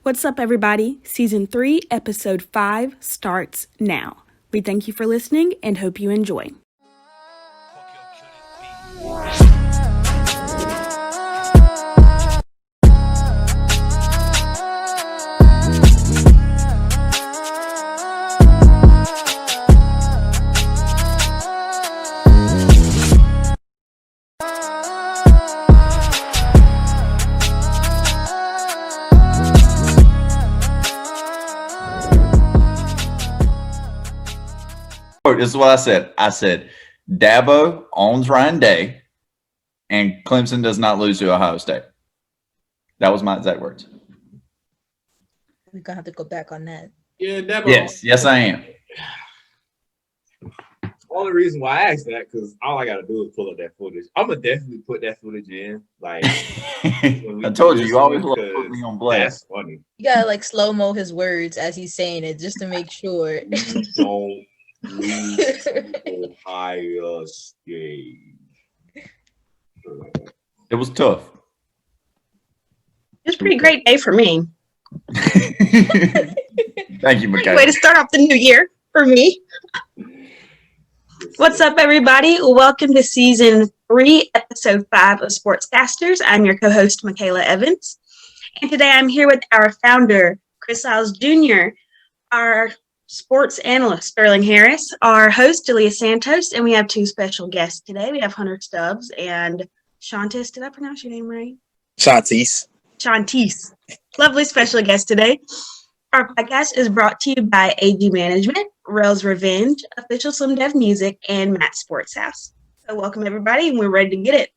What's up, everybody? Season 3, Episode 5 starts now. We thank you for listening and hope you enjoy. This is what I said. I said, Dabo owns Ryan Day, and Clemson does not lose to Ohio State. That was my exact words. We're going to have to go back on that. Yeah, Dabo. Yes, I am. Only reason why I asked that, because all I got to do is pull up that footage. I'm going to definitely put that footage in. Like, I told you always love to put me on blast. That's funny. You got to like slow-mo his words as he's saying it just to make sure. You don't lose Ohio State. It was tough. It was a pretty great day for me. Thank you, Michaela. Way to start off the new year for me. What's up, everybody? Welcome to Season 3, Episode 5 of SportsCasters. I'm your co-host, Michaela Evans. And today I'm here with our founder, Chris Isles Jr., our sports analyst, Sterling Harris, our host, Delia Santos, and we have two special guests today. We have Hunter Stubbs and Shontis. Did I pronounce your name right? Shontis. Lovely special guest today. Our podcast is brought to you by AG Management, Rells Revenge, Official Slim Dev Music, and Matt SportsHouse. So welcome, everybody, and we're ready to get it.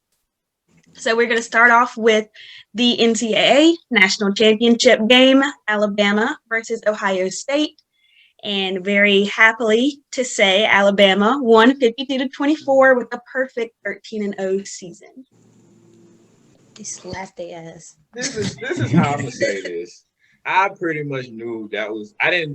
So we're going to start off with the NCAA National Championship game, Alabama versus Ohio State. And very happily to say, Alabama won 52-24 with a perfect 13-0 season. They slapped their ass. This is how I'm going to say this. I pretty much knew that was – I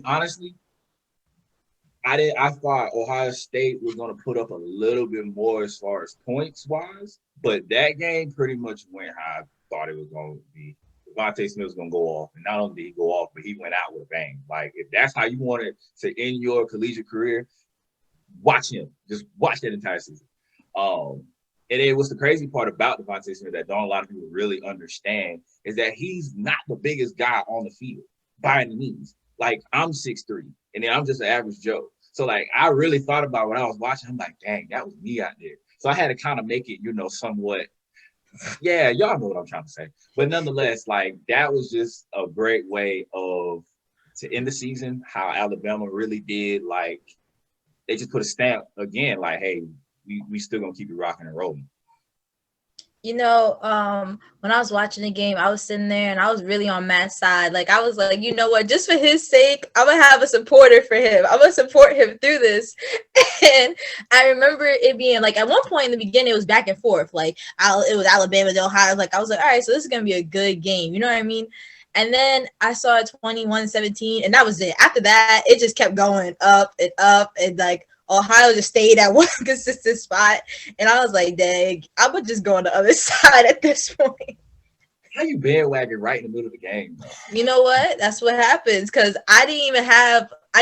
thought Ohio State was going to put up a little bit more as far as points-wise, but that game pretty much went how I thought it was going to be. Devontae Smith was going to go off, and not only did he go off, but he went out with a bang. Like, if that's how you wanted to end your collegiate career, watch him. Just watch that entire season. And it was the crazy part about Devontae Smith that don't a lot of people really understand is that he's not the biggest guy on the field by any means. Like, I'm 6'3", and then I'm just an average Joe. So, like, I really thought about when I was watching, I'm like, dang, that was me out there. So I had to kind of make it, somewhat – yeah, y'all know what I'm trying to say. But nonetheless, like, that was just a great way to end the season, how Alabama really did. Like, they just put a stamp again, like, hey, we still going to keep it rocking and rolling. When I was watching the game, I was sitting there and I was really on Matt's side. Like, I was like, you know what, just for his sake, I'm going to have a supporter for him. I'm going to support him through this. And I remember it being like, at one point in the beginning, it was back and forth. Like, it was Alabama to Ohio. Like, I was like, all right, so this is going to be a good game. You know what I mean? And then I saw it 21-17, and that was it. After that, it just kept going up, and like, Ohio just stayed at one consistent spot. And I was like, dang, I would just go on the other side at this point. How you bandwagon right in the middle of the game, though? You know what? That's what happens, because I didn't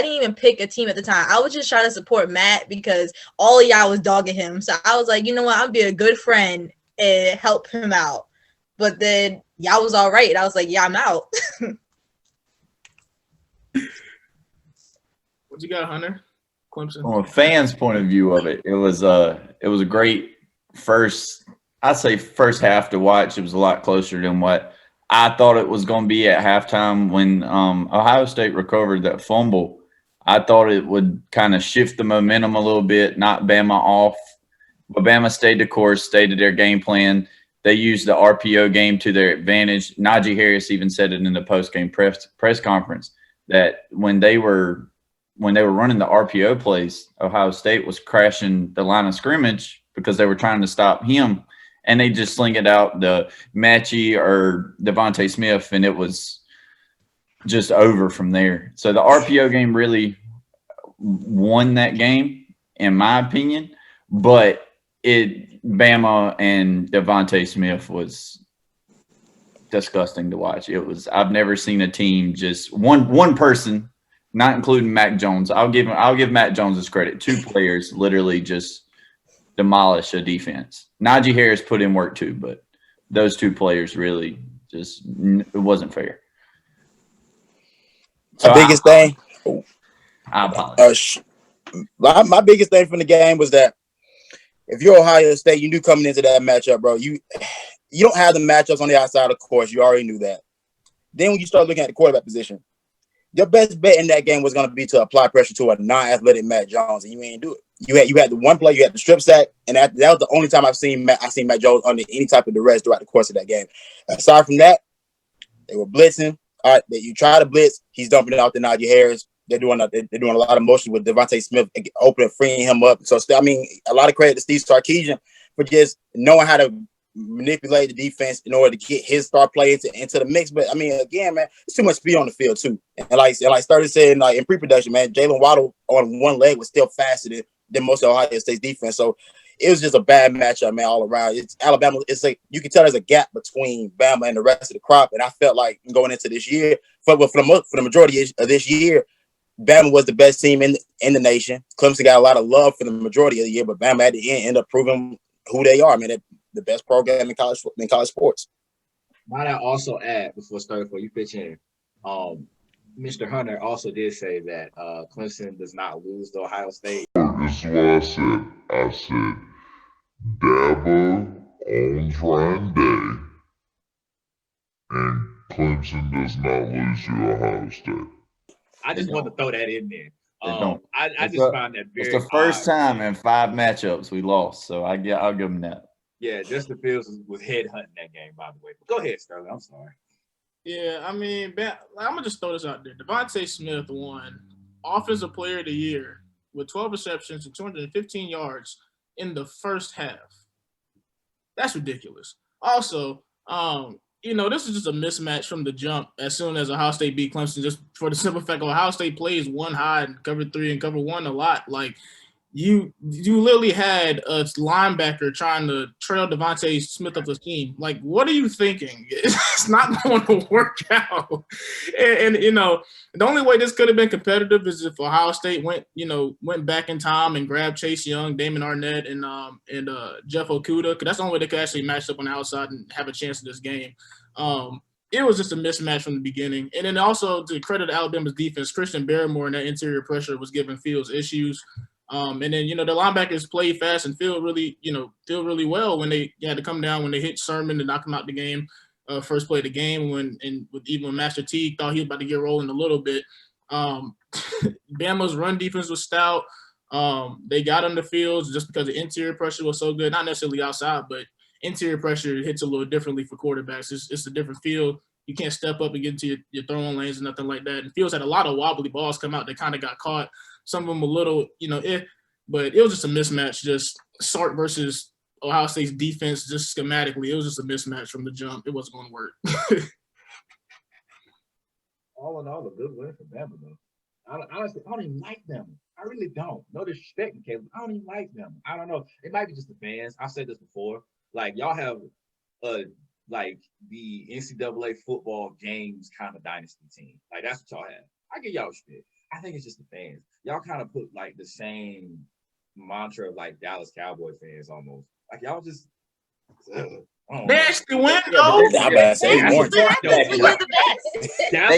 even pick a team at the time. I was just trying to support Matt because all of y'all was dogging him. So I was like, you know what? I'll be a good friend and help him out. But then y'all was all right. And I was like, yeah, I'm out. What you got, Hunter? Clemson. From a fan's point of view of it, it was a great first half to watch. It was a lot closer than what I thought it was going to be at halftime. When Ohio State recovered that fumble, I thought it would kind of shift the momentum a little bit, knock Bama off. But Bama stayed the course, stayed to their game plan. They used the RPO game to their advantage. Najee Harris even said it in the post-game press conference that when they were running the RPO plays, Ohio State was crashing the line of scrimmage because they were trying to stop him, and they just sling it out the Matchy or Devontae Smith, and it was just over from there. So the RPO game really won that game, in my opinion, but Bama and Devontae Smith was disgusting to watch. I've never seen a team just one person, not including Mac Jones. I'll give Mac Jones his credit. 2 players literally just demolish a defense. Najee Harris put in work too, but those 2 players really just, it wasn't fair. So My biggest thing. I apologize. My biggest thing from the game was that if you're Ohio State, you knew coming into that matchup, bro. You don't have the matchups on the outside of the course. You already knew that. Then when you start looking at the quarterback position, your best bet in that game was going to be to apply pressure to a non-athletic Mac Jones, and you ain't do it. You had the one play, you had the strip sack, and that was the only time I've seen Mac Jones under any type of duress throughout the course of that game. Aside from that, they were blitzing. All right, you try to blitz, he's dumping it out to Najee Harris. They're doing a lot of motion with Devontae Smith opening, freeing him up. So, a lot of credit to Steve Sarkisian for just knowing how to manipulate the defense in order to get his star players into the mix. But again, man, it's too much speed on the field too. And like Sturdy said, in pre-production, man, Jalen Waddle on one leg was still faster than most of Ohio State's defense. So it was just a bad matchup, man, all around. It's Alabama. It's like you can tell there's a gap between Bama and the rest of the crop. And I felt like going into this year, for the majority of this year, Bama was the best team in the nation. Clemson got a lot of love for the majority of the year, but Bama at the end ended up proving who they are, man. They're the best program in college sports. Might I also add before you pitch in, Mr. Hunter also did say that Clemson does not lose to Ohio State. This is what I said. I said, Dabo owns Ryan Day, and Clemson does not lose to Ohio State. I just want to throw that in there. I just found that very. It's the first time in 5 matchups we lost, so I'll give them that. Yeah, Justin Fields was headhunting that game, by the way. But go ahead, Sterling. I'm sorry. Yeah, I'm gonna just throw this out there. Devontae Smith won Offensive Player of the Year with 12 receptions and 215 yards in the first half. That's ridiculous. Also, this is just a mismatch from the jump as soon as Ohio State beat Clemson, just for the simple fact Ohio State plays 1 high and cover 3 and cover 1 a lot. Like, you literally had a linebacker trying to trail Devontae Smith up the scheme. Like, what are you thinking? It's not going to work out. And the only way this could have been competitive is if Ohio State went back in time and grabbed Chase Young, Damon Arnett, and Jeff Okudah, because that's the only way they could actually match up on the outside and have a chance in this game. It was just a mismatch from the beginning. And then also, to credit Alabama's defense, Christian Barrymore and that interior pressure was giving Fields issues. And then, the linebackers played fast and feel really well when they had to come down, when they hit Sermon to knock him out the game, first play of the game, when Master Teague thought he was about to get rolling a little bit. Bama's run defense was stout. They got on the fields just because the interior pressure was so good, not necessarily outside, but interior pressure hits a little differently for quarterbacks. It's a different field. You can't step up and get into your throwing lanes and nothing like that. And Fields had a lot of wobbly balls come out that kind of got caught. Some of them a little, but it was just a mismatch. Just Sark versus Ohio State's defense, just schematically, it was just a mismatch from the jump. It wasn't going to work. All in all, a good win for Bama, though. Honestly, I don't even like them. I really don't. No disrespect, Caleb. I don't even like them. I don't know. It might be just the fans. I've said this before. Like, y'all have the NCAA football games kind of dynasty team. Like, that's what y'all have. I give y'all respect. I think it's just the fans. Y'all kind of put like the same mantra of like Dallas Cowboy fans almost. Like, y'all just they actually win, though. You're the best. That's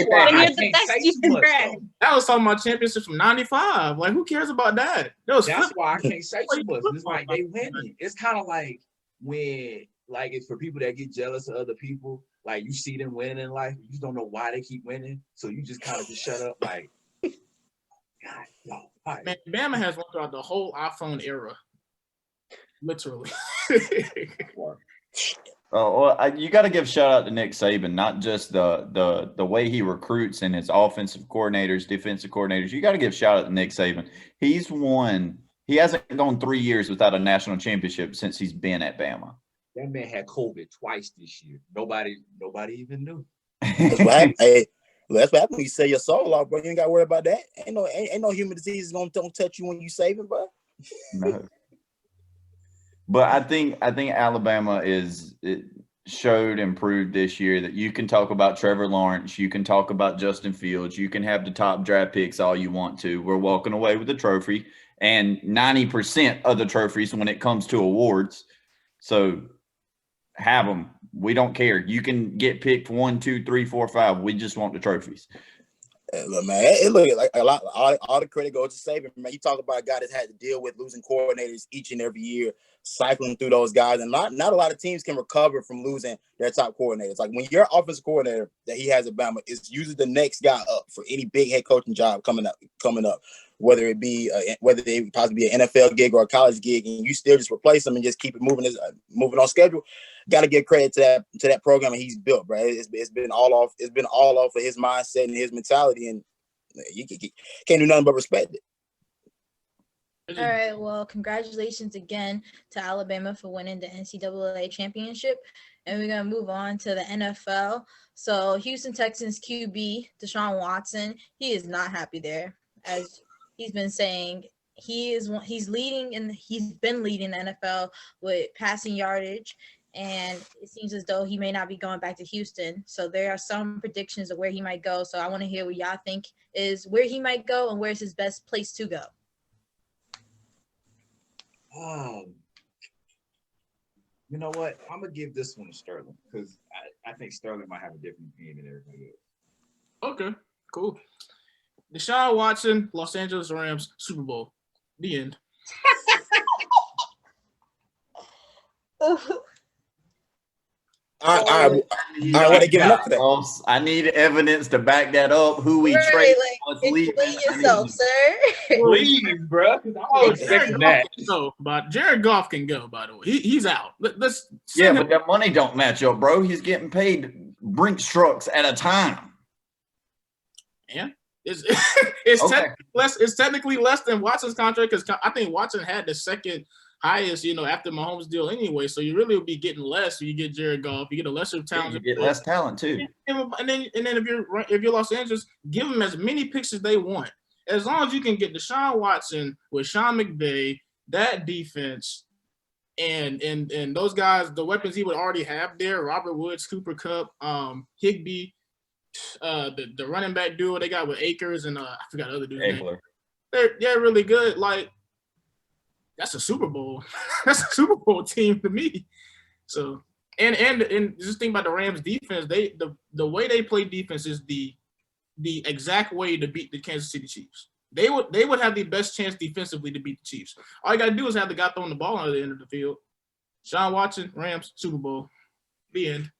why When I you're the can't best, say you too can much. brag. Though. That was talking about championships from 95. Like, who cares about that? That's why I can't say too much. It's like they winning. It's kind of like when, like, it's for people that get jealous of other people. Like, you see them winning in life, you just don't know why they keep winning, so you just kind of just shut up. Like, God, no. Right. Man, Bama has went throughout the whole iPhone era, literally. You got to give shout out to Nick Saban, not just the way he recruits and his offensive coordinators, defensive coordinators. You got to give shout out to Nick Saban. He's won. He hasn't gone 3 years without a national championship since he's been at Bama. That man had COVID twice this year. Nobody even knew. That's what happens when you sell your soul off, bro. You ain't got to worry about that. Ain't no human disease gonna touch you when you saving, bro. No. But I think Alabama is showed and proved this year that you can talk about Trevor Lawrence, you can talk about Justin Fields, you can have the top draft picks all you want to. We're walking away with the trophy and 90% of the trophies when it comes to awards. So have them. We don't care. You can get picked 1, 2, 3, 4, 5. We just want the trophies. Look, man, it look like a lot. All the credit goes to Saban, man. You talk about a guy that's had to deal with losing coordinators each and every year, cycling through those guys, and not a lot of teams can recover from losing their top coordinators. Like when your offensive coordinator that he has at Bama is usually the next guy up for any big head coaching job coming up, whether it possibly be an NFL gig or a college gig, and you still just replace them and just keep it moving on schedule. Got to give credit to that program that he's built, bro. It's been all off. It's been all off of his mindset and his mentality, and you can't do nothing but respect it. All right. Well, congratulations again to Alabama for winning the NCAA championship, and we're gonna move on to the NFL. So, Houston Texans QB Deshaun Watson, he is not happy there, as he's been saying. He's been leading the NFL with passing yardage. And it seems as though he may not be going back to Houston. So there are some predictions of where he might go. So I want to hear what y'all think is where he might go and where's his best place to go. You know what? I'm going to give this one to Sterling because I think Sterling might have a different opinion than everybody else. Okay, cool. Deshaun Watson, Los Angeles Rams, Super Bowl. The end. I want to give it up to that. I need evidence to back that up. Who we trade? Explain yourself, sir. Please, bro. Jared Goff can go. By the way, he's out. But that money don't match up, bro. He's getting paid Brinks trucks at a time. Yeah, it's technically less than Watson's contract because I think Watson had the second highest, after Mahomes' deal anyway. So you really will be getting less. So you get Jared Goff, you get a lesser talent. You get less talent too. And then if you're Los Angeles, give them as many picks as they want. As long as you can get Deshaun Watson with Sean McVay, that defense, and those guys, the weapons he would already have there, Robert Woods, Cooper Kupp, Higbee, the running back duo they got with Akers and I forgot the other dude's name. They're really good. Like, that's a Super Bowl. That's a Super Bowl team to me. So and just think about the Rams defense. The way they play defense is the exact way to beat the Kansas City Chiefs. They would have the best chance defensively to beat the Chiefs. All you gotta do is have the guy throwing the ball on the end of the field. Sean Watson, Rams, Super Bowl. The end.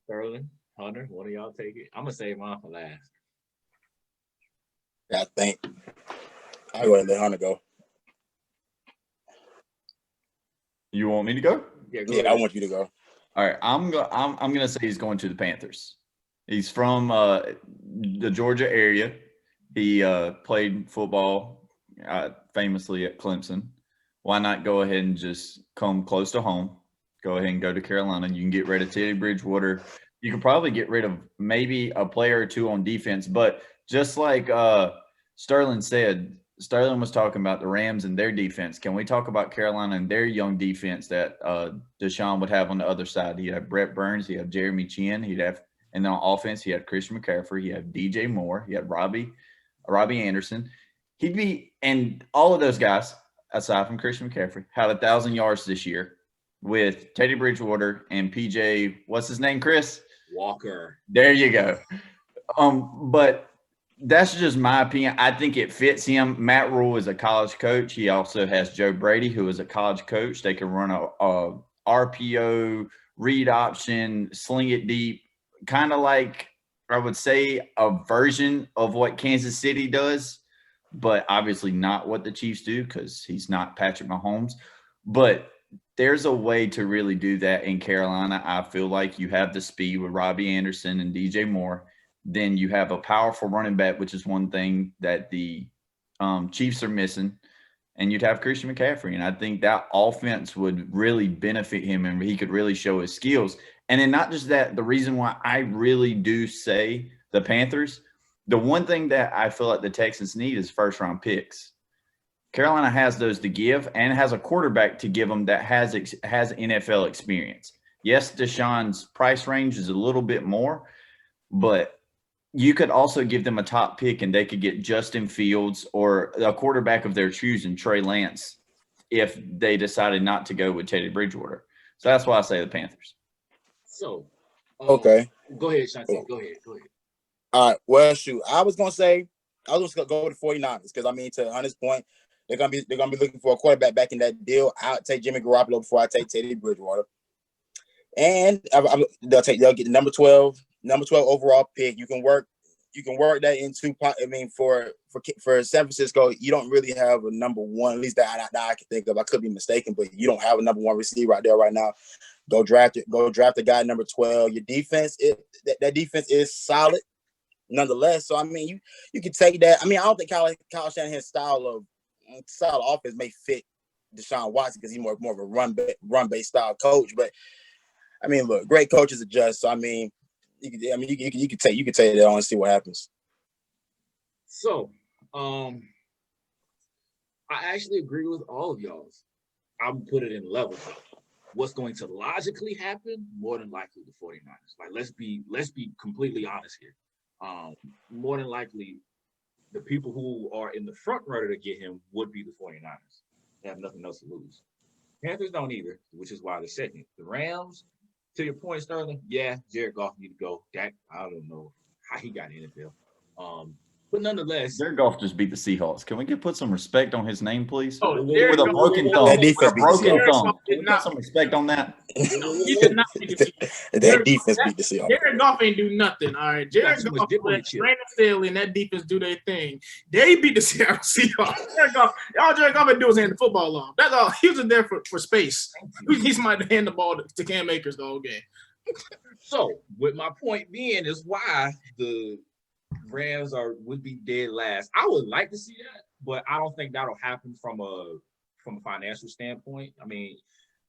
Sterling, Hunter, what do y'all take it? I'm gonna save mine for last. I think I go ahead and let Hunter go. You want me to go? Yeah, I want you to go. All right, I'm gonna say he's going to the Panthers. He's from the Georgia area. He played football famously at Clemson. Why not go ahead and just come close to home? Go ahead and go to Carolina. You can get rid of Teddy Bridgewater. You can probably get rid of maybe a player or two on defense. But just like Sterling said, Sterling was talking about the Rams and their defense. Can we talk about Carolina and their young defense that Deshaun would have on the other side? He'd have Brett Burns. He'd have Jeremy Chinn. And then on offense, he had Christian McCaffrey. He had DJ Moore. He had Robbie Anderson. And all of those guys, aside from Christian McCaffrey, had 1,000 yards this year with Teddy Bridgewater and PJ. What's his name, Chris? Walker. There you go. But that's just my opinion. I think it fits him. Matt Rule is a college coach. He also has Joe Brady, who is a college coach. They can run a RPO, read option, sling it deep, kind of like I would say a version of what Kansas City does, but obviously not what the Chiefs do because he's not Patrick Mahomes. But there's a way to really do that in Carolina. I feel like you have the speed with Robbie Anderson and DJ Moore. Then you have a powerful running back, which is one thing that the Chiefs are missing. And you'd have Christian McCaffrey. And I think that offense would really benefit him and he could really show his skills. And then not just that, the reason why I really do say the Panthers, the one thing that I feel like the Texans need is first-round picks. Carolina has those to give and has a quarterback to give them that has NFL experience. Yes, Deshaun's price range is a little bit more, but you could also give them a top pick and they could get Justin Fields or a quarterback of their choosing, Trey Lance, if they decided not to go with Teddy Bridgewater. So that's why I say the Panthers. So, Okay. Go ahead, Shontis. Go ahead. All right. Well, shoot. I was gonna go with the 49ers because I mean, to Hunter's point, they're gonna be looking for a quarterback back in that deal. I'll take Jimmy Garoppolo before I take Teddy Bridgewater, and they'll get the number 12 overall pick. You can work that into. I mean, for San Francisco, you don't really have a number one. At least that I can think of. I could be mistaken, but you don't have a number one receiver right there right now. Go draft it. Go draft a guy number 12. Your defense, that defense is solid, nonetheless. So I mean, you can take that. I mean, I don't think Kyle Shanahan's style of offense may fit Deshaun Watson because he's more of a run based style coach. But I mean, look, great coaches adjust. So I mean, you could take that on and see what happens. So, I actually agree with all of y'all's. I'm put it in levels. What's going to logically happen? More than likely the 49ers. Like, let's be completely honest here. More than likely, the people who are in the front runner to get him would be the 49ers. They have nothing else to lose. Panthers don't either, which is why they're second. The Rams, to your point, Sterling, yeah, Jared Goff need to go. Dak, I don't know how he got in the NFL. But nonetheless, Jared Goff just beat the Seahawks. Can we put some respect on his name, please? Oh, with a broken thumb. That defense beat the broken Seahawks. thumb. Can we put some respect on that? He did not beat the Seahawks. That defense beat the Seahawks. Jared Goff ain't do nothing. All right, Jared Goff let Brandon Staley and that defense do their thing. They beat the Seattle Seahawks. All Jared Goff had to do was hand the football off. That's all. He was in there for space. He's might hand the ball to Cam Akers the whole game. So, with my point being is why the Rams would be dead last. I would like to see that, but I don't think that'll happen from a financial standpoint. I mean,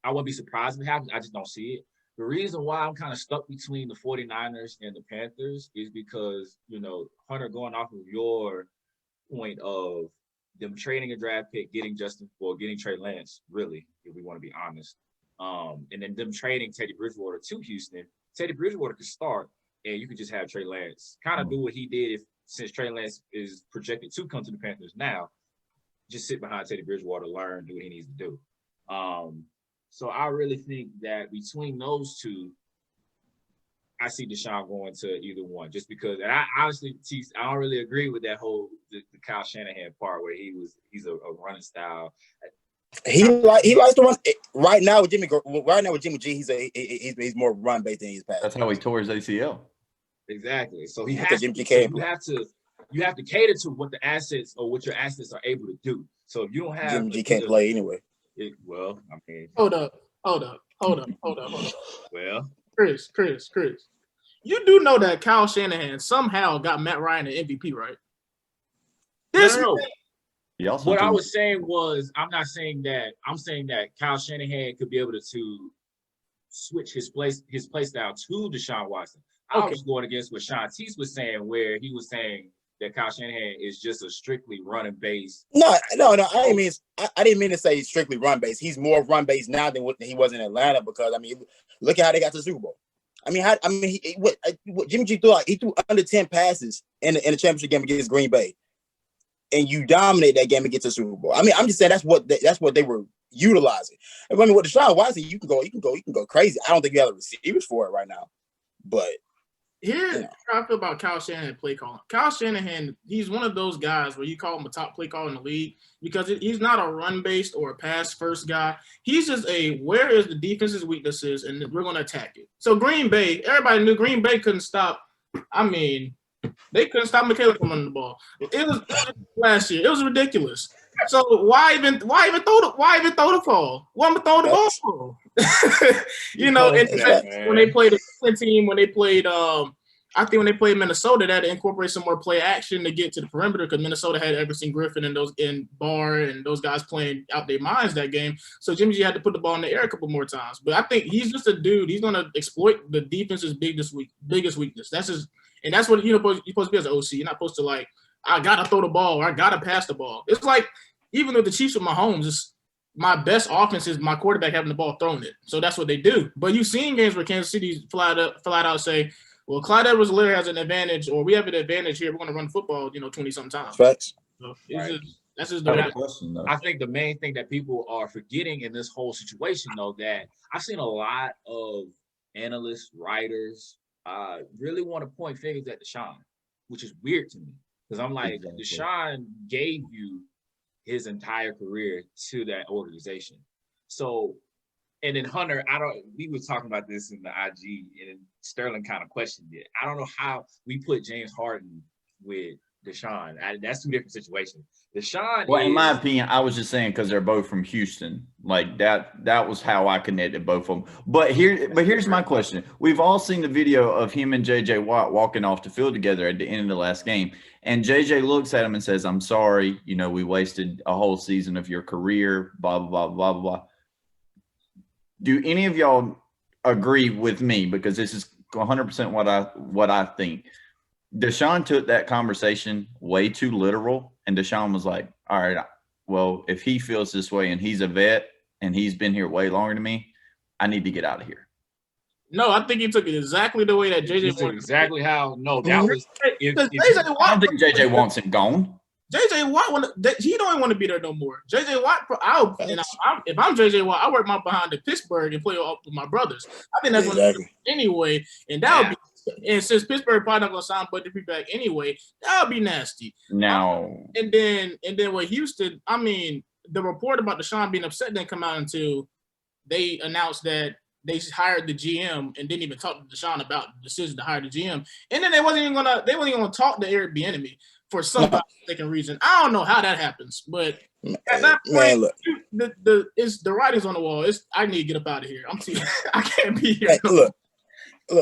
I wouldn't be surprised if it happens. I just don't see it. The reason why I'm kind of stuck between the 49ers and the Panthers is because, Hunter, going off of your point of them trading a draft pick, getting Trey Lance, really, if we want to be honest. And then them trading Teddy Bridgewater to Houston. Teddy Bridgewater could start, and you could just have Trey Lance kind of do what he did since Trey Lance is projected to come to the Panthers now. Just sit behind Teddy Bridgewater, learn, do what he needs to do. So I really think that between those two, I see Deshaun going to either one. Just because, and I honestly, I don't really agree with that whole the Kyle Shanahan part where he's a running style. He likes to run right now with Jimmy. Right now with Jimmy G, he's more run based than he's pass. That's how he tore his ACL. Exactly. So he has to. You have to cater to what your assets are able to do. So if you don't have Jimmy G can't play anyway. Hold up. Well, Chris, you do know that Kyle Shanahan somehow got Matt Ryan an MVP, right? No. What I was saying was, I'm not saying that. I'm saying that Kyle Shanahan could be able to switch his play style to Deshaun Watson. I was going against what Shontis was saying, where he was saying that Kyle Shanahan is just a strictly running base. No. I didn't mean to say strictly run base. He's more run base now than what he was in Atlanta because look at how they got to the Super Bowl. Jimmy G threw under 10 passes in the championship game against Green Bay, and you dominate that game against the Super Bowl. I mean, I'm just saying that's what they were utilizing. I mean, with Deshaun Watson, you can go crazy. I don't think you have the receivers for it right now, but. Here's how I feel about Kyle Shanahan play calling. Kyle Shanahan, he's one of those guys where you call him a top play caller in the league because he's not a run-based or a pass-first guy. He's just where is the defense's weaknesses, and we're going to attack it. So Green Bay, everybody knew Green Bay couldn't stop. I mean, they couldn't stop McCayley from running the ball. It was last year. It was ridiculous. So why even throw the ball? Why even throw the ball? When they played the team, when they played I think when they played Minnesota, they had to incorporate some more play action to get to the perimeter because Minnesota had Everson Griffin and Barr and those guys playing out their minds that game. So Jimmy G had to put the ball in the air a couple more times. But I think he's just a dude. He's going to exploit the defense's biggest weakness. That's what you're supposed to be as an OC. You're not supposed to I got to throw the ball or I got to pass the ball. It's like even though the Chiefs with Mahomes, is my best offense is my quarterback having the ball thrown it. So that's what they do. But you've seen games where Kansas City flat out say, well, Clyde Edwards-Helaire has an advantage, or we have an advantage here. We're going to run football, 20-some times. Facts. So Right. that's just the way. Question, though. I think the main thing that people are forgetting in this whole situation, though, that I've seen a lot of analysts, writers, really want to point fingers at Deshaun, which is weird to me because I'm like, Exactly. Deshaun gave you his entire career to that organization. So, and then Hunter, we were talking about this in the IG, and Sterling kind of questioned it. I don't know how we put James Harden with Deshaun. That's two different situations. Deshaun, Well, in my opinion, I was just saying because they're both from Houston. Like that was how I connected both of them. But here's my question. We've all seen the video of him and JJ Watt walking off the field together at the end of the last game. And JJ looks at him and says, "I'm sorry, we wasted a whole season of your career, blah, blah, blah, blah, blah." Do any of y'all agree with me? Because this is 100% what I think. Deshaun took that conversation way too literal, and Deshaun was like, all right, well, if he feels this way and he's a vet and he's been here way longer than me, I need to get out of here. No, I think he took it exactly the way that JJ wanted. Exactly how. No, that was. I don't think JJ wants him gone. JJ Watt, he don't want to be there no more. JJ Watt, if I'm JJ Watt, I work my behind in Pittsburgh and play up with my brothers. I think that's what anyway, and that would be. And since Pittsburgh probably not gonna sign Buddy back anyway, that would be nasty. No. And then with Houston, I mean, the report about Deshaun being upset didn't come out until they announced that they hired the GM and didn't even talk to Deshaun about the decision to hire the GM. And then they wasn't even gonna talk to Eric Bieniemy for some mistaken reason. I don't know how that happens, but at that point, the writing's on the wall. I need to get up out of here. I can't be here. Hey, look,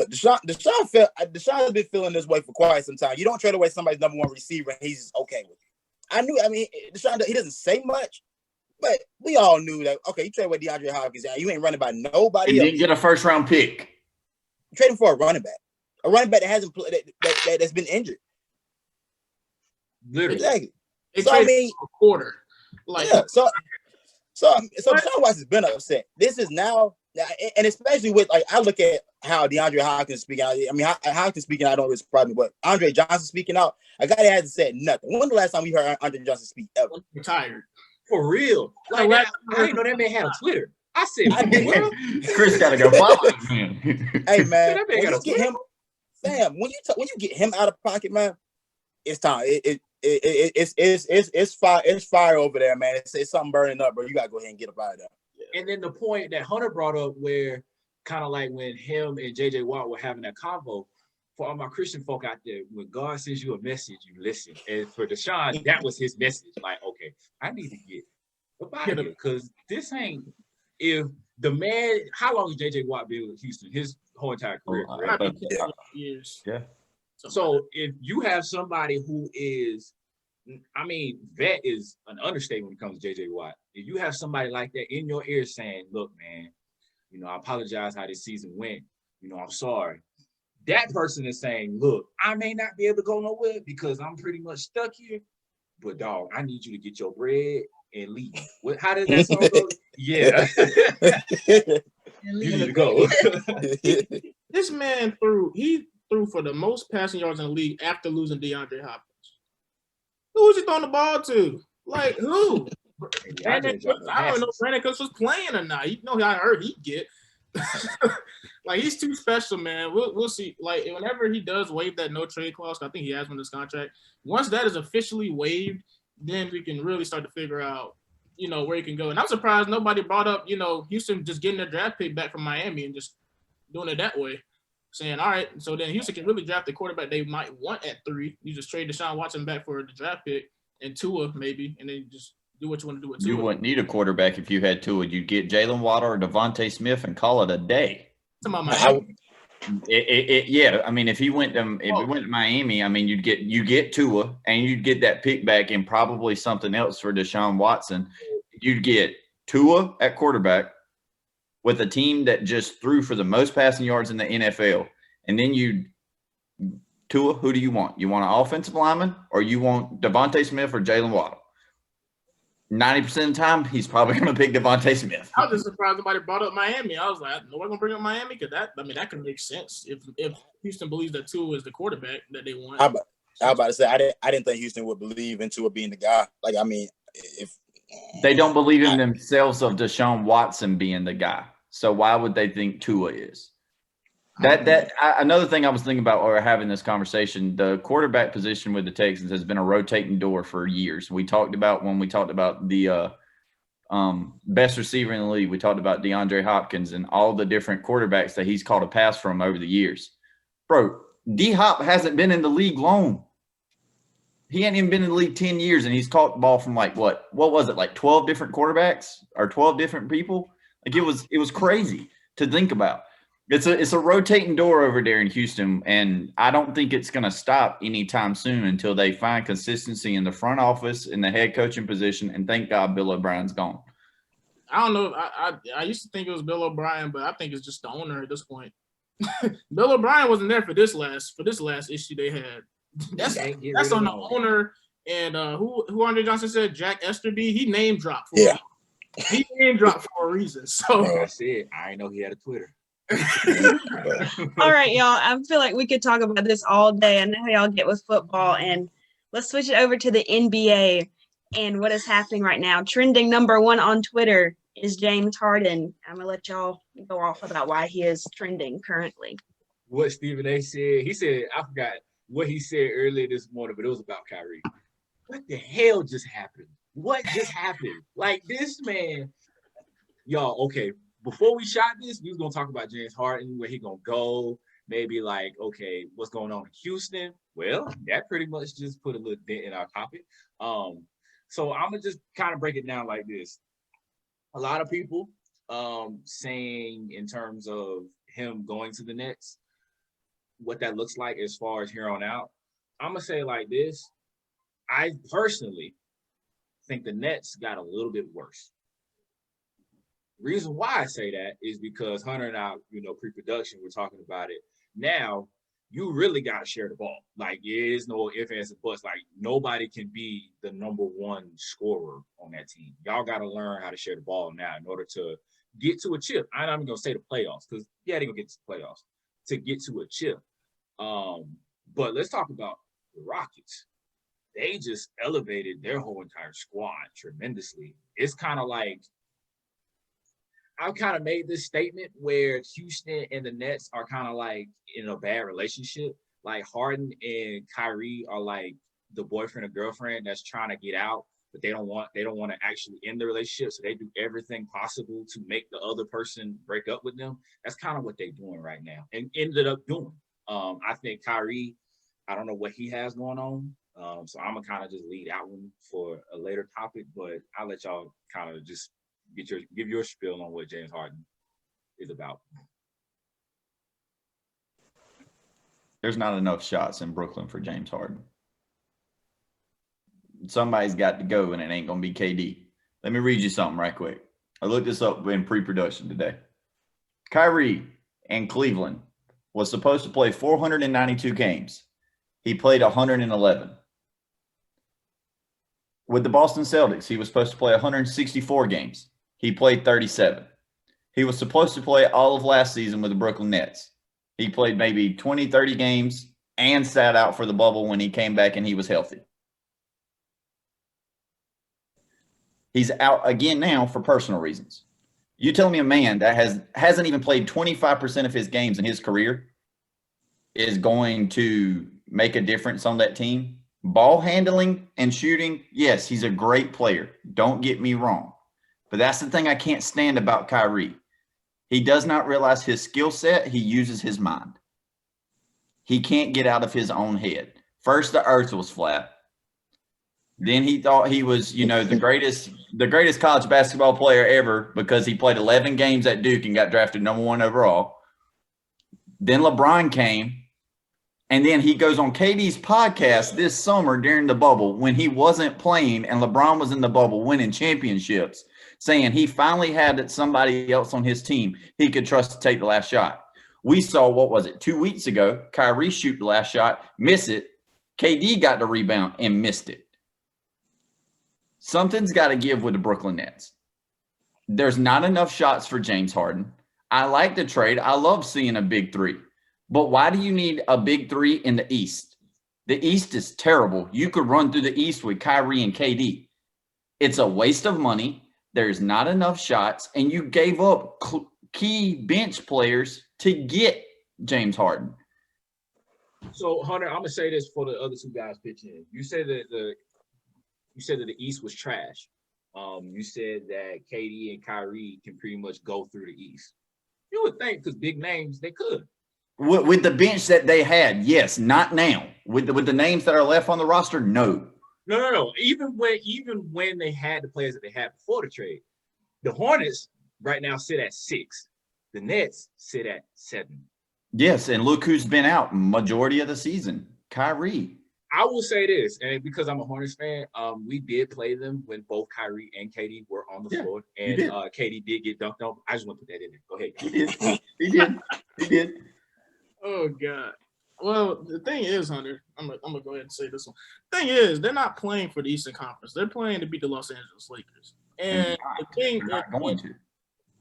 Deshaun has been feeling this way for quite some time. You don't trade away somebody's number one receiver and he's okay with it. Deshaun, he doesn't say much, but we all knew that, okay, you trade away DeAndre Hopkins, you ain't running by nobody else. Didn't get a first-round pick. You trade him for a running back that hasn't played, that's been injured. Literally. Exactly. So, I mean, a quarter. So Deshaun Watson has been upset. This is now, and especially with, I look at how DeAndre Hopkins is speaking out. I mean, Hopkins speaking out don't really surprise me, but Andre Johnson speaking out, a guy that hasn't said nothing. When the last time we heard Andre Johnson speak ever? Retired. For real. I didn't know that man had a Twitter. I said, Chris got to go follow him. Hey, man, when you get him, Sam, when you get him out of pocket, man, it's time. It's fire. It's fire over there, man. It's something burning up, bro. You gotta go ahead and get up out of there. And then the point that Hunter brought up, where kind of like when him and JJ Watt were having that convo, for all my Christian folk out there, when God sends you a message, you listen. And for Deshaun, that was his message. Like, okay, I need to get up out of here because this ain't. If the man, how long has JJ Watt been with Houston? His whole entire career. Years. Yeah. So if you have somebody who is, vet is an understatement when it comes to JJ Watt. If you have somebody like that in your ear saying, look, man, I apologize how this season went. I'm sorry. That person is saying, look, I may not be able to go nowhere because I'm pretty much stuck here. But, dog, I need you to get your bread and leave. How does that song go? Yeah. You need to go. This man threw for the most passing yards in the league after losing DeAndre Hopkins. Who was he throwing the ball to? Like, who? I don't know if Brandon Cooks was playing or not. I heard he'd get. Like, he's too special, man. We'll see. Like, whenever he does waive that no trade clause, I think he has one in his contract. Once that is officially waived, then we can really start to figure out, where he can go. And I'm surprised nobody brought up, Houston just getting their draft pick back from Miami and just doing it that way. Saying, all right, so then Houston can really draft the quarterback they might want at 3. You just trade Deshaun Watson back for the draft pick and Tua maybe, and then just do what you want to do with Tua. You wouldn't need a quarterback if you had Tua. You'd get Jalen Waddle or Devontae Smith and call it a day. Yeah, I mean, if he went to Miami, I mean, you get Tua and you'd get that pick back and probably something else for Deshaun Watson. You'd get Tua at quarterback with a team that just threw for the most passing yards in the NFL. And then Tua, who do you want? You want an offensive lineman or you want Devontae Smith or Jalen Waddle? 90% of the time, he's probably going to pick Devontae Smith. I was just surprised nobody brought up Miami. I was like, nobody gonna bring up Miami because that can make sense if Houston believes that Tua is the quarterback that they want. I was about to say I didn't think Houston would believe in Tua being the guy. Like, I mean, if They don't believe in themselves of Deshaun Watson being the guy. So why would they think Tua is? Another thing I was thinking about or having this conversation, the quarterback position with the Texans has been a rotating door for years. We talked about when we talked about the best receiver in the league, we talked about DeAndre Hopkins and all the different quarterbacks that he's caught a pass from over the years. Bro, D-Hop hasn't been in the league long. He hadn't even been in the league 10 years, and he's caught the ball from like what was it, like 12 different quarterbacks or 12 different people? Like it was crazy to think about. It's a rotating door over there in Houston, and I don't think it's going to stop anytime soon until they find consistency in the front office, in the head coaching position, and thank God Bill O'Brien's gone. I don't know. I used to think it was Bill O'Brien, but I think it's just the owner at this point. Bill O'Brien wasn't there for this last issue they had. That's on the owner. And who Andre Johnson said, Jack Esterby, he name dropped. He name dropped for a reason. So that's it. I didn't know he had a Twitter. All right, y'all. I feel like we could talk about this all day. I know how y'all get with football, and let's switch it over to the NBA and what is happening right now. Trending number 1 on Twitter is James Harden. I'm gonna let y'all go off about why he is trending currently. What Stephen A. said, he said, I forgot what he said earlier this morning, but it was about Kyrie. What the hell just happened? What just happened? Like this man, y'all. Okay. Before we shot this, we was gonna talk about James Harden, where he gonna go, maybe like, okay, what's going on in Houston? Well, that pretty much just put a little dent in our topic. So I'm gonna just kind of break it down like this. A lot of people saying in terms of him going to the Nets, what that looks like as far as here on out. I'm gonna say it like this. I personally think the Nets got a little bit worse. Reason why I say that is because Hunter and I, pre-production, we're talking about it. Now, you really got to share the ball. Like, there is no ifs, ands, and buts. Like, nobody can be the number one scorer on that team. Y'all got to learn how to share the ball now in order to get to a chip. I'm not even going to say the playoffs because, they're going to get to the playoffs to get to a chip. But let's talk about the Rockets. They just elevated their whole entire squad tremendously. It's kind of like, I've kind of made this statement where Houston and the Nets are kind of like in a bad relationship. Like Harden and Kyrie are like the boyfriend or girlfriend that's trying to get out, but they don't want to actually end the relationship. So they do everything possible to make the other person break up with them. That's kind of what they're doing right now and ended up doing. I think Kyrie, I don't know what he has going on. So I'm gonna kind of just leave that one for a later topic, but I'll let y'all kind of just give your spiel on what James Harden is about. There's not enough shots in Brooklyn for James Harden. Somebody's got to go, and it ain't going to be KD. Let me read you something right quick. I looked this up in pre-production today. Kyrie in Cleveland was supposed to play 492 games. He played 111. With the Boston Celtics, he was supposed to play 164 games. He played 37. He was supposed to play all of last season with the Brooklyn Nets. He played maybe 20, 30 games and sat out for the bubble when he came back and he was healthy. He's out again now for personal reasons. You tell me a man that hasn't even played 25% of his games in his career is going to make a difference on that team? Ball handling and shooting, yes, he's a great player. Don't get me wrong. But that's the thing I can't stand about Kyrie. He does not realize his skill set. He uses his mind. He can't get out of his own head. First, the earth was flat. Then he thought he was, the greatest college basketball player ever because he played 11 games at Duke and got drafted number 1 overall. Then LeBron came. And then he goes on KD's podcast this summer during the bubble when he wasn't playing and LeBron was in the bubble winning championships, saying he finally had somebody else on his team he could trust to take the last shot. We saw, 2 weeks ago, Kyrie shoot the last shot, miss it. KD got the rebound and missed it. Something's got to give with the Brooklyn Nets. There's not enough shots for James Harden. I like the trade. I love seeing a big three. But why do you need a big three in the East? The East is terrible. You could run through the East with Kyrie and KD. It's a waste of money. There's not enough shots. And you gave up key bench players to get James Harden. So, Hunter, I'm gonna say this for the other two guys pitching in. You said that the East was trash. You said that KD and Kyrie can pretty much go through the East. You would think, because big names, they could. With the bench that they had, yes. Not now. With the names that are left on the roster, no. No. Even when they had the players that they had before the trade, the Hornets right now sit at 6. The Nets sit at 7. Yes, and look who's been out majority of the season. Kyrie. I will say this, and because I'm a Hornets fan, we did play them when both Kyrie and KD were on the floor, and KD did get dunked on. I just want to put that in there. Go ahead. He did. Oh God. Well, the thing is, Hunter, I'm gonna go ahead and say this one. The thing is, they're not playing for the Eastern Conference. They're playing to beat the Los Angeles Lakers. And the thing, they're not going to.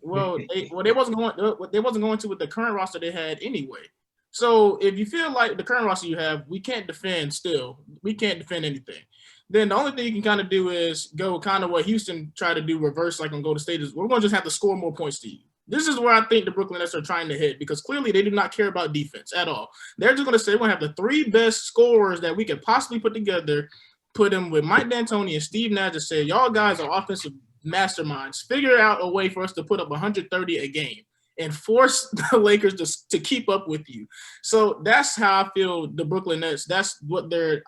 Well, they wasn't going to with the current roster they had anyway. So if you feel like the current roster you have, we can't defend still. We can't defend anything. Then the only thing you can kind of do is go kind of what Houston tried to do, reverse like on Golden State. Is we're going to just have to score more points to you. This is where I think the Brooklyn Nets are trying to hit, because clearly they do not care about defense at all. They're just going to say we're going to have the 3 best scorers that we could possibly put together, put them with Mike D'Antoni and Steve Nash, and say, y'all guys are offensive masterminds. Figure out a way for us to put up 130 a game and force the Lakers to keep up with you. So that's how I feel the Brooklyn Nets, that's what their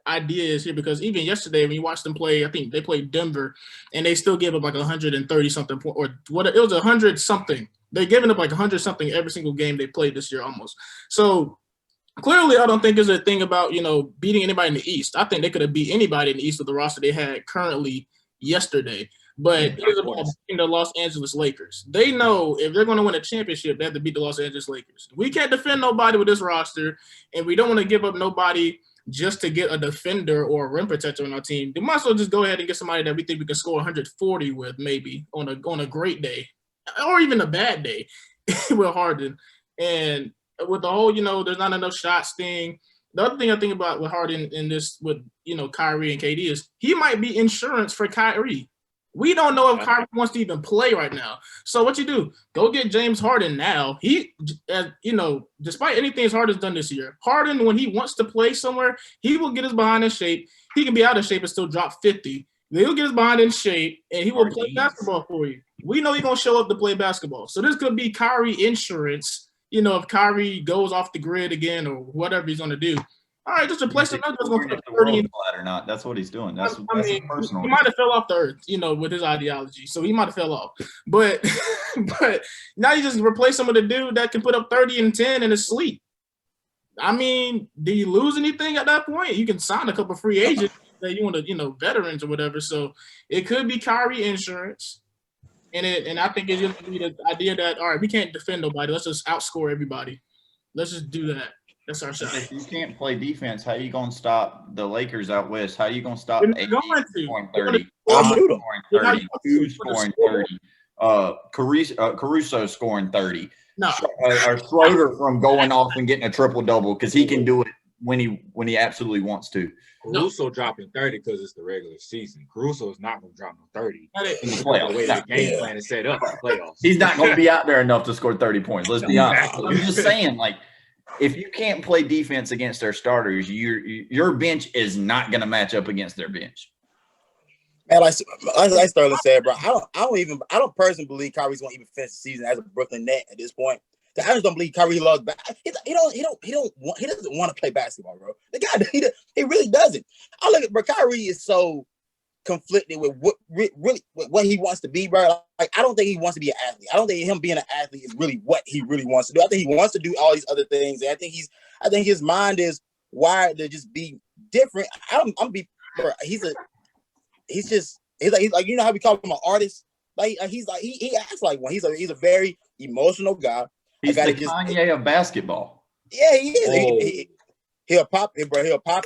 idea is here, because even yesterday when you watched them play, I think they played Denver and they still gave up like 130 something, or what, it was 100 something. They're giving up like 100 something every single game they played this year almost. So clearly I don't think there's a thing about, beating anybody in the East. I think they could have beat anybody in the East with the roster they had currently yesterday. But it is about beating the Los Angeles Lakers. They know if they're going to win a championship, they have to beat the Los Angeles Lakers. We can't defend nobody with this roster, and we don't want to give up nobody just to get a defender or a rim protector on our team. They might as well just go ahead and get somebody that we think we can score 140 with, maybe on a great day, or even a bad day with Harden. And with the whole, there's not enough shots thing. The other thing I think about with Harden in this, with Kyrie and KD, is he might be insurance for Kyrie. We don't know if Kyrie wants to even play right now. So what you do, go get James Harden now. He, despite anything Harden's done this year, Harden, when he wants to play somewhere, he will get his behind in shape. He can be out of shape and still drop 50. He'll get his behind in shape, and he will play basketball for you. We know he's going to show up to play basketball. So this could be Kyrie insurance, if Kyrie goes off the grid again or whatever he's going to do. All right, just replace him. That's going to put 30 or not. That's what he's doing. That's personal. He might have fell off the earth, with his ideology. So he might have fell off. But now you just replace him with a dude that can put up 30 and 10 in his sleep. I mean, do you lose anything at that point? You can sign a couple free agents that you want to, veterans or whatever. So it could be Kyrie insurance. And I think it's just the idea that, all right, we can't defend nobody. Let's just outscore everybody. Let's just do that. That's our shot. If you can't play defense, how you gonna stop the Lakers out west? How you gonna stop AD scoring 30? Who's scoring 30? Caruso scoring 30. No. Or Schroeder from going off and getting a triple double because he can do it when he absolutely wants to. Caruso dropping 30 because it's the regular season. Caruso is not going to drop no 30 in the playoffs. The way the game plan is set up in the playoffs. He's not going to be out there enough to score 30 points. Let's be honest. I'm just saying, if you can't play defense against their starters, your bench is not going to match up against their bench. Man, like Sterling said, bro, I don't personally believe Kyrie's going to even finish the season as a Brooklyn Net at this point. I just don't believe Kyrie loves basketball. He doesn't want to play basketball, bro. The guy, he really doesn't. I look at, bro, Kyrie is so conflicted with what he wants to be, bro. Like, I don't think he wants to be an athlete. I don't think him being an athlete is really what he really wants to do. I think he wants to do all these other things, and I think his mind is wired to just be different. Bro, he's like you know how we call him an artist. He acts like one. He's a very emotional guy. He's the Kanye of basketball. Yeah, he is. He'll pop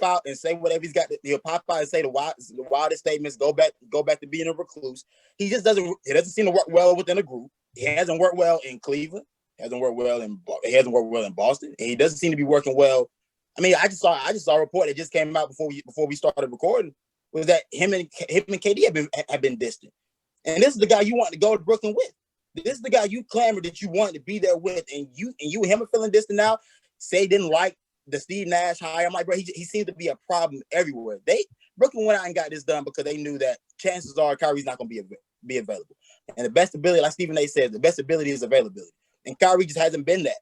out and say whatever he's got. He'll pop out and say the wildest statements. Go back to being a recluse. He just doesn't seem to work well within a group. He hasn't worked well in Cleveland. He hasn't worked well in Boston. And he doesn't seem to be working well. I mean, I just saw a report that just came out before we started recording, was that him and KD have been distant. And this is the guy you want to go to Brooklyn with. This is the guy you clamored that you wanted to be there with, and you and him are feeling distant now. Say didn't like the Steve Nash hire. I'm like, bro, he seems to be a problem everywhere. Brooklyn went out and got this done because they knew that chances are Kyrie's not going to be available. And the best ability, like Stephen A. says, the best ability is availability. And Kyrie just hasn't been that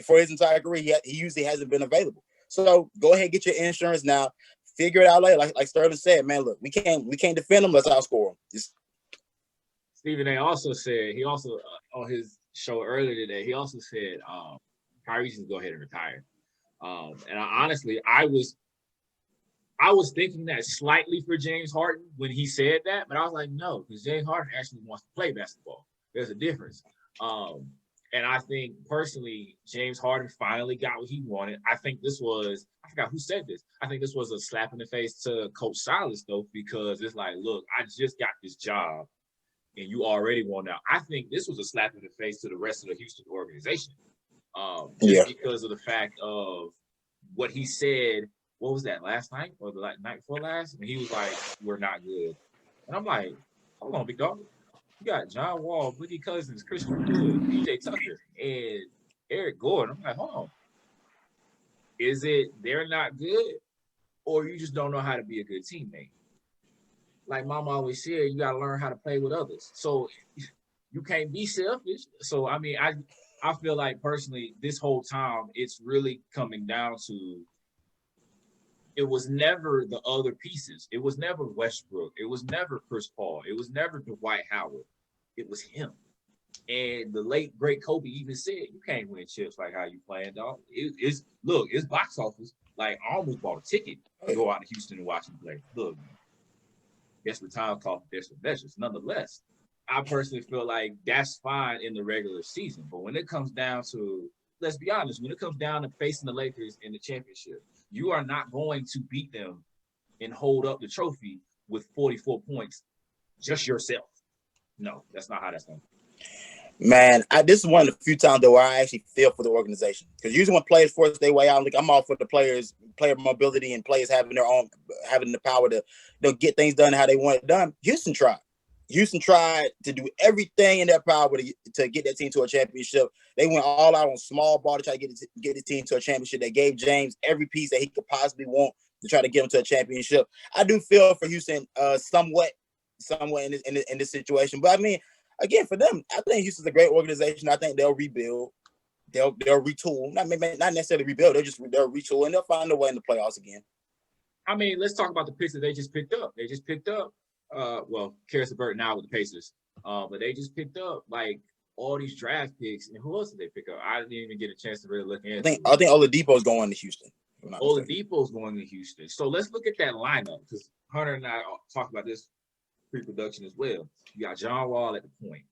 for his entire career. He usually hasn't been available. So go ahead, get your insurance now. Figure it out later. Like Sterling said, man, look, we can't defend him. Let's outscore him. Stephen A. also said, on his show earlier today, he also said Kyrie should go ahead and retire. And I was thinking that slightly for James Harden when he said that, but I was like, no, because James Harden actually wants to play basketball. There's a difference. And I think personally, James Harden finally got what he wanted. I think this was, I forgot who said this. I think this was a slap in the face to Coach Silas, though, because it's like, look, I just got this job and you already won out. I think this was a slap in the face to the rest of the Houston organization. Because of the fact of what he said, what was that, last night or the night before last? And he was like, we're not good. And I'm like, hold on, big dog. You got John Wall, Boogie Cousins, Christian Wood, PJ Tucker, and Eric Gordon. I'm like, hold on. Is it they're not good, or you just don't know how to be a good teammate? Like Mama always said, you got to learn how to play with others. So you can't be selfish. So, I mean, I feel like personally, this whole time, it's really coming down to it was never the other pieces. It was never Westbrook. It was never Chris Paul. It was never Dwight Howard. It was him. And the late, great Kobe even said, you can't win chips like how you playing, dog. It's box office. Like, I almost bought a ticket to go out to Houston and watch him play. Look, guess what time called for desperate measures. Nonetheless, I personally feel like that's fine in the regular season. But when it comes down to, let's be honest, when it comes down to facing the Lakers in the championship, you are not going to beat them and hold up the trophy with 44 points just yourself. No, that's not how that's going. Man, this is one of the few times though where I actually feel for the organization. Because usually when players force their way out, I'm all for the player mobility and players having the power to get things done how they want it done. Houston tried to do everything in their power to get that team to a championship. They went all out on small ball to try to get the team to a championship. They gave James every piece that he could possibly want to try to get him to a championship. I do feel for Houston somewhat in this situation. But I mean, again, for them, I think Houston's a great organization. I think they'll rebuild. They'll retool. Not necessarily rebuild. They'll retool and they'll find a way in the playoffs again. I mean, let's talk about the picks that they just picked up. They just picked up Karis LeVert now with the Pacers. But they just picked up like all these draft picks. And who else did they pick up? I didn't even get a chance to really look at it. I think Oladipo's going to Houston. Oladipo's going to Houston. So let's look at that lineup because Hunter and I talked about this pre-production as well. You got John Wall at the point.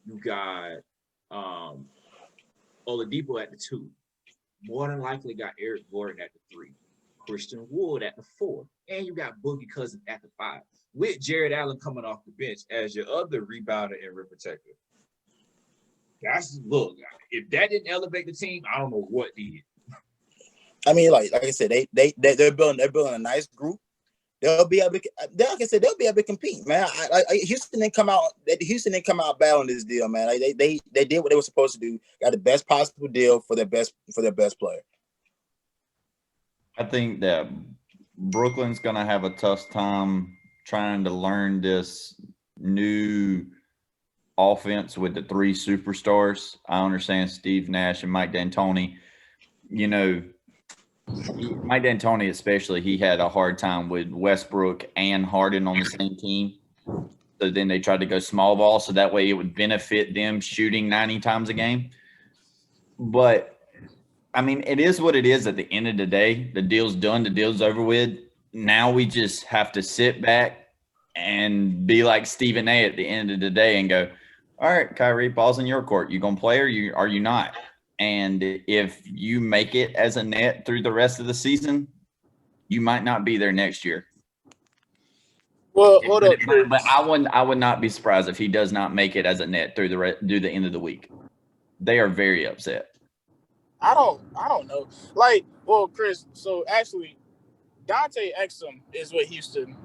You got Oladipo at the 2. More than likely got Eric Gordon at the 3. Christian Wood at the 4. And you got Boogie Cousins at the 5. With Jared Allen coming off the bench as your other rebounder and rim protector. Look, if that didn't elevate the team, I don't know what did. I mean, like I said, they're building a nice group. They'll be able to compete, man. Houston didn't come out bad on this deal, man. They did what they were supposed to do. Got the best possible deal for their best player. I think that Brooklyn's gonna have a tough time trying to learn this new offense with the 3 superstars. I understand Steve Nash and Mike D'Antoni. You know, Mike D'Antoni especially, he had a hard time with Westbrook and Harden on the same team. So then they tried to go small ball so that way it would benefit them shooting 90 times a game. But, I mean, it is what it is at the end of the day. The deal's done. The deal's over with. Now we just have to sit back and be like Stephen A. at the end of the day and go, all right, Kyrie, ball's in your court. You going to play or are you not? And if you make it as a net through the rest of the season, you might not be there next year. Well, hold up. But I would not be surprised if he does not make it as a net through the end of the week. They are very upset. I don't know. Like, well, Chris, so actually Dante Exum is with Houston.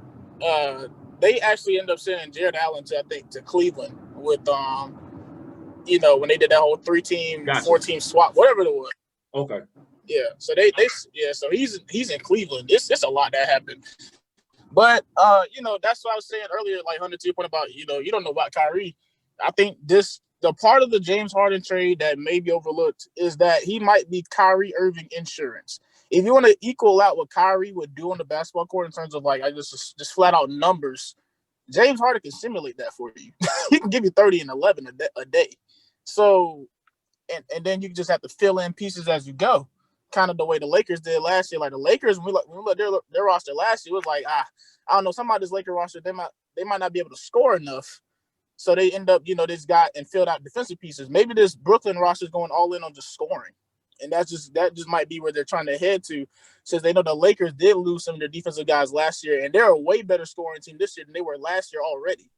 They actually end up sending Jared Allen to Cleveland with when they did that whole 3-team, 4-team swap, whatever it was. Okay. Yeah. So so he's in Cleveland. It's a lot that happened. But that's what I was saying earlier, like Hunter, to your point about, you don't know about Kyrie. I think the part of the James Harden trade that may be overlooked is that he might be Kyrie Irving insurance. If you want to equal out what Kyrie would do on the basketball court in terms of like just flat out numbers, James Harden can simulate that for you. He can give you 30 and 11 a day. So, and then you just have to fill in pieces as you go, kind of the way the Lakers did last year. Like the Lakers, when we looked at their roster last year, it was like, I don't know, somebody this Laker roster, they might not be able to score enough. So they end up, this got and filled out defensive pieces. Maybe this Brooklyn roster is going all in on just scoring. And that just might be where they're trying to head to, since they know the Lakers did lose some of their defensive guys last year, and they're a way better scoring team this year than they were last year already.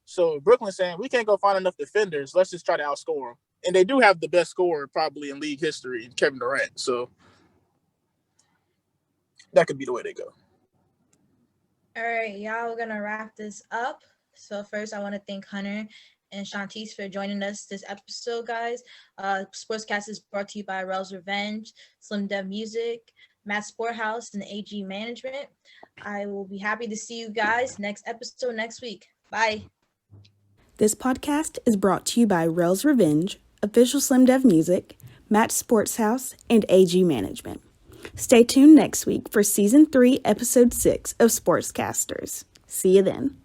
So Brooklyn's saying, we can't go find enough defenders. Let's just try to outscore them. And they do have the best scorer probably in league history, Kevin Durant. So that could be the way they go. All right, y'all, we're going to wrap this up. So first, I want to thank Hunter and Shontis for joining us this episode, guys. SportsCast is brought to you by Rells Revenge, Slim Dev Music, Matt SportsHouse, and AG Management. I will be happy to see you guys next episode next week. Bye. This podcast is brought to you by Rells Revenge, Official Slim Dev Music, Matt SportsHouse, and AG Management. Stay tuned next week for Season 3, Episode 6 of SportsCasters. See you then.